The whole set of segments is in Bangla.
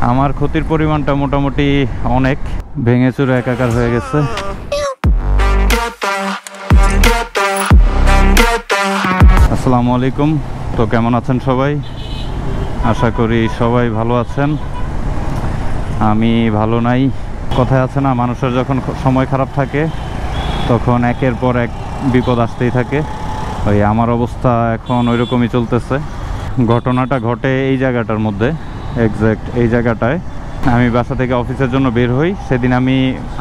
আমার ক্ষতির পরিমাণটা মোটামুটি অনেক, ভেঙে চুরে একাকার হয়ে গেছে। আসসালামু আলাইকুম। তো কেমন আছেন সবাই? আশা করি সবাই ভালো আছেন। আমি ভালো নাই। কথায় আছে না, মানুষের যখন সময় খারাপ থাকে তখন একের পর এক বিপদ আসতেই থাকে। ওই আমার অবস্থা এখন ওই রকমই চলতেছে। ঘটনাটা ঘটে এই জায়গাটার মধ্যে, এক্স্যাক্ট এই জায়গাটায়। আমি বাসা থেকে অফিসের জন্য বের হই। সেদিন আমি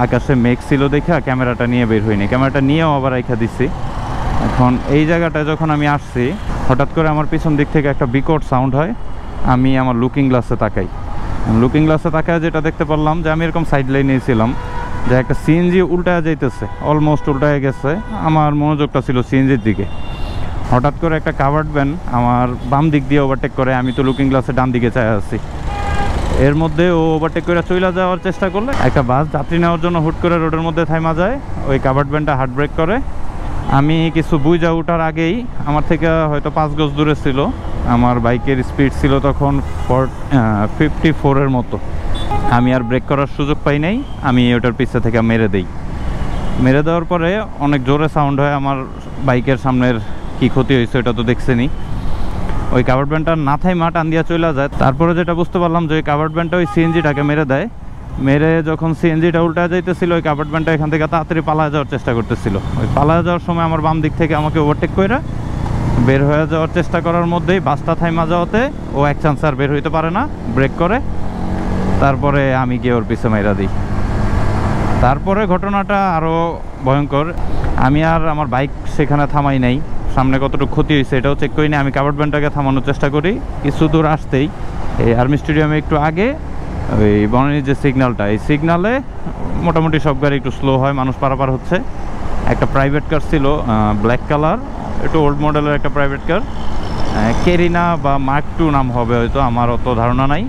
আকাশে মেঘ ছিল দেখে ক্যামেরাটা নিয়ে বের হইনি, ক্যামেরাটা নিয়েও আবার রেখে দিচ্ছি। এখন এই জায়গাটায় যখন আমি আসছি, হঠাৎ করে আমার পিছন দিক থেকে একটা বিকট সাউন্ড হয়। আমি আমার লুকিং গ্লাসে তাকাই। লুকিং গ্লাসে তাকায় যেটা দেখতে পারলাম যে আমি এরকম সাইড লাইনে ছিলাম যে একটা সিএনজি উল্টায় যাইতেছে, অলমোস্ট উল্টায় গেছে। আমার মনোযোগটা ছিল সিএনজির দিকে। হঠাৎ করে একটা কাভার্ড ভ্যান আমার বাম দিক দিয়ে ওভারটেক করে। আমি তো লুকিং গ্লাসে ডান দিকে চাই আছি। এর মধ্যে ও ওভারটেক করে চলে যাওয়ার চেষ্টা করলে একটা বাস যাত্রী নেওয়ার জন্য হুট করে রোডের মধ্যে থাইমা যায়। ওই কাভার্ড ভ্যানটা হার্ড ব্রেক করে। আমি কিছু বুঝা ওঠার আগেই, আমার থেকে হয়তো 5 গজ দূরে ছিল, আমার বাইকের স্পিড ছিল তখন 54-এর মতো। আমি আর ব্রেক করার সুযোগ পাই নাই। আমি ওটার পিছে থেকে মেরে দেই। মেরে দেওয়ার পরে অনেক জোরে সাউন্ড হয়। আমার বাইকের সামনের কি ক্ষতি হয়েছে এটা তো দেখছেনি। ওই কাভার্ড ভ্যানটা না থাইমা টান দিয়া চলে যায়। তারপরে যেটা বুঝতে পারলাম যে ওই কাভার্ড ভ্যানটা ওই সিএনজিটাকে মেরে দেয়। মেরে যখন সিএনজিটা উল্টা যাইতেছিল, ওই কাভার্ড ভ্যানটা এখান থেকে তাড়াতাড়ি পালায় যাওয়ার চেষ্টা করতেছিল। ওই পালায় যাওয়ার সময় আমার বাম দিক থেকে আমাকে ওভারটেক করে বের হয়ে যাওয়ার চেষ্টা করার মধ্যেই বাসটা থাইমা যাওয়াতে ও এক চান্স আর বের হইতে পারে না, ব্রেক করে। তারপরে আমি গিয়ে ওর পিছে মাইরা দিই। তারপরে ঘটনাটা আরও ভয়ঙ্কর। আমি আর আমার বাইক সেখানে থামাই নাই। সামনে কতটুকু ক্ষতি হয়েছে এটাও চেক করি না। আমি কাভার্ড ভ্যানটাকে থামানোর চেষ্টা করি। কিছু দূর আসতেই এই আর্মি স্টেডিয়ামে একটু আগে ওই বনানীর যে সিগন্যালটা, এই সিগন্যালে মোটামুটি সব গাড়ি একটু স্লো হয়, মানুষ পারাপার হচ্ছে। একটা প্রাইভেট কার ছিল, ব্ল্যাক কালার, একটু ওল্ড মডেলের একটা প্রাইভেট কার, কেরিনা বা মার্ক 2 নাম হবে হয়তো, আমার অত ধারণা নাই।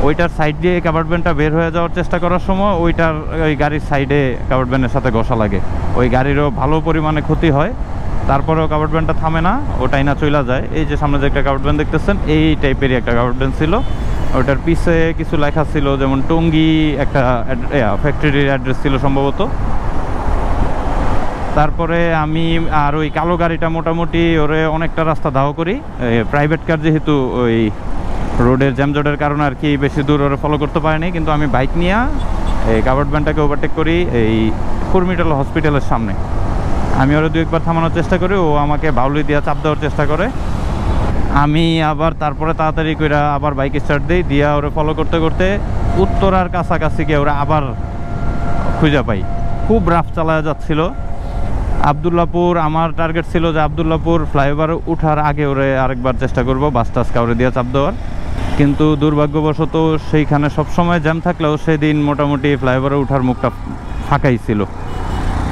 ওইটার সাইড দিয়ে কাভার্ড ভ্যানটা বের হয়ে যাওয়ার চেষ্টা করার সময় ওই গাড়ির সাইডে কাভার্ড ভ্যানের সাথে ঘষা লাগে। ওই গাড়িরও ভালো পরিমাণে ক্ষতি হয়। তারপরেও কাভার্ড ভ্যানটা থামে না, ওটাই না চলে যায়। এই যে সামনে যে একটা কাভার্ড ভ্যান দেখতেছেন, এই টাইপেরই একটা কাভার্ড ভ্যান ছিল। ওটার পিছে কিছু লেখা ছিল, যেমন টঙ্গী একটা ফ্যাক্টরির অ্যাড্রেস ছিল সম্ভবত। তারপরে আমি আর ওই কালো গাড়িটা মোটামুটি ওরে অনেকটা রাস্তা দাহ করি। প্রাইভেট কার যেহেতু ওই রোডের জ্যামজটের কারণে আর কি বেশি দূর ওরা ফলো করতে পারেনি। কিন্তু আমি বাইক নিয়ে এই কাভার্ড ভ্যানটাকে ওভারটেক করি এই কুর্মিটাল হসপিটালের সামনে। আমি ওরা 2-1 থামানোর চেষ্টা করি, ও আমাকে বাউলি দিয়ে চাপ দেওয়ার চেষ্টা করে। আমি আবার তারপরে তাড়াতাড়ি করে আবার বাইক স্টার্ট দিই, দিয়া ওরা ফলো করতে করতে উত্তরার কাছাকাছি গিয়ে ওরা আবার খুঁজে পাই। খুব রাফ চালায় যাচ্ছিল। আবদুল্লাপুর আমার টার্গেট ছিল যে আবদুল্লাপুর ফ্লাইওভার উঠার আগে ওরে আরেকবার চেষ্টা করব বাস টাস কাউরে দিয়ে চাপ দেওয়ার। কিন্তু দুর্ভাগ্যবশত সেইখানে সবসময় জ্যাম থাকলেও সেদিন মোটামুটি ফ্লাইওভারে উঠার মুখটা ফাঁকাই ছিল,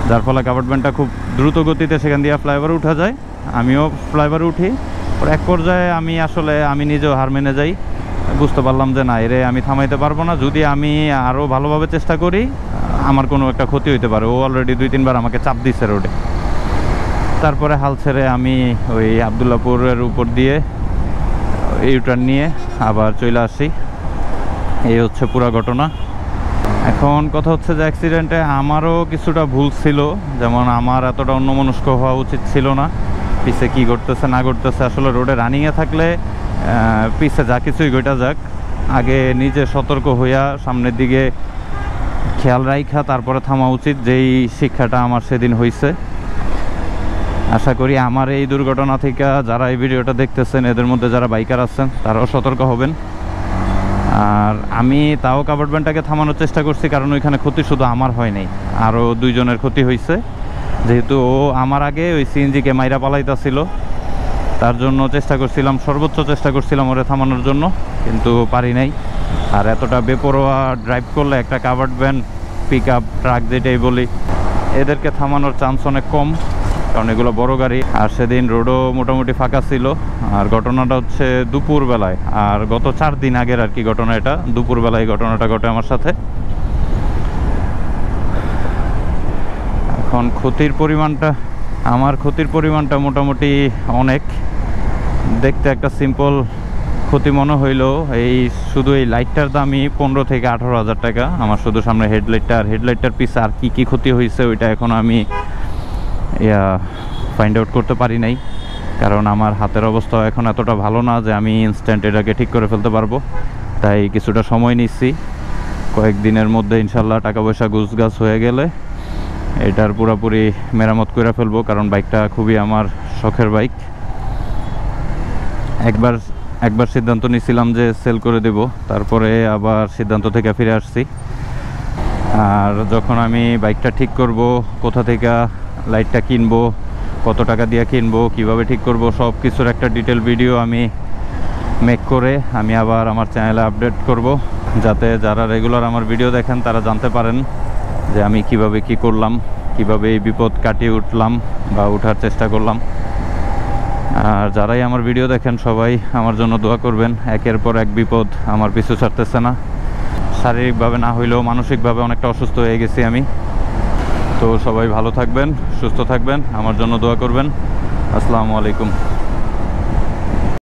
যার ফলে কাভার্ড ভ্যানটা খুব দ্রুত গতিতে সেখান দিয়ে ফ্লাইওভারে উঠা যায়। আমিও ফ্লাইওভারে উঠি। এক পর্যায়ে আমি নিজেও হার মেনে যাই। বুঝতে পারলাম যে না, এরে আমি থামাইতে পারবো না। যদি আমি আরও ভালোভাবে চেষ্টা করি, আমার কোনো একটা ক্ষতি হইতে পারে। ও অলরেডি 2-3 বার আমাকে চাপ দিচ্ছে রোডে। তারপরে হাল ছেড়ে আমি ওই আবদুল্লাপুরের উপর দিয়ে ইউটার্ন নিয়ে আবার চলে আসি। এই হচ্ছে পুরো ঘটনা। এখন কথা হচ্ছে যে অ্যাক্সিডেন্টে আমারও কিছুটা ভুল ছিল। যেমন আমার এতটা অন্যমনস্ক হওয়া উচিত ছিল না। পিছে কি ঘটতেছে না ঘটতেছে, আসলে রোডে রানিংয়ে থাকলে পিছে যা কিছুই ঘটা যাক, আগে নিজে সতর্ক হইয়া সামনের দিকে খেয়াল রাখা তারপরে থামা উচিত। যেই শিক্ষাটা আমার সেদিন হয়েছে। আশা করি আমার এই দুর্ঘটনা থেকে যারা এই ভিডিওটা দেখতেছেন, এদের মধ্যে যারা বাইকার আছেন তারাও সতর্ক হবেন। আর আমি তাও কাভার্ড ভ্যানটাকে থামানোর চেষ্টা করছি, কারণ ওইখানে ক্ষতি শুধু আমার হয় নাই, আরও 2 জনের ক্ষতি হয়েছে। যেহেতু ও আমার আগে ওই সিএনজিকে মাইরা পালাইতেছিল, তার জন্য সর্বোচ্চ চেষ্টা করছিলাম ওরে থামানোর জন্য, কিন্তু পারি নাই। আর এতটা বেপরোয়া ড্রাইভ করলে একটা covered van, pick up, truck যেটাই বলি, এদেরকে থামানোর চান্স অনেক কম, কারণ এগুলো বড় গাড়ি। আর সেদিন রোডও মোটামুটি ফাঁকা ছিল। আর ঘটনাটা হচ্ছে দুপুরবেলায়, আর গত 4 দিন আগের আর কি ঘটনা। এটা দুপুরবেলায় ঘটনাটা ঘটে আমার সাথে। এখন আমার ক্ষতির পরিমাণটা মোটামুটি অনেক। দেখতে একটা সিম্পল ক্ষতি মনে হইলো এই শুধু এই লাইটটার দামই 15 থেকে 18,000 টাকা। আমার শুধু সামনে হেডলাইটটা, আর হেডলাইটটার পিছে আর কি ক্ষতি হয়েছে ওইটা এখন আমি ফাইন্ড আউট করতে পারি নাই, কারণ আমার হাতের অবস্থা এখন এতটা ভালো না যে আমি ইনস্ট্যান্ট এটাকে ঠিক করে ফেলতে পারবো। তাই কিছুটা সময় নিচ্ছি, কয়েকদিনের মধ্যে ইনশাল্লাহ টাকা পয়সা গুছগাছ হয়ে গেলে এটার পুরোপুরি মেরামত করে ফেলবো, কারণ বাইকটা খুবই আমার শখের বাইক। একবার সিদ্ধান্ত নিয়েছিলাম যে সেল করে দেব, তারপরে আবার সিদ্ধান্ত থেকে ফিরে আসছি। আর যখন আমি বাইকটা ঠিক করব, কোথা থেকে লাইটটা কিনবো, কত টাকা দিয়ে কিনবো, কিভাবে ঠিক করব, সব কিছুর একটা ডিটেল ভিডিও আমি মেক করে আমি আবার আমার চ্যানেলে আপডেট করব, যাতে যারা রেগুলার আমার ভিডিও দেখেন তারা জানতে পারেন যে আমি কিভাবে কি করলাম, কিভাবে এই বিপদ কাটিয়ে উঠলাম বা উঠার চেষ্টা করলাম। আর যারাই আমার ভিডিও দেখেন সবাই আমার জন্য দোয়া করবেন। একের পর এক বিপদ আমার পিছু ছাড়তেছে না, শারীরিকভাবে না হইলেও মানসিকভাবে অনেকটা অসুস্থ হয়ে গেছি আমি। তো সবাই ভালো থাকবেন, সুস্থ থাকবেন, আমার জন্য দোয়া করবেন। আসসালামু আলাইকুম।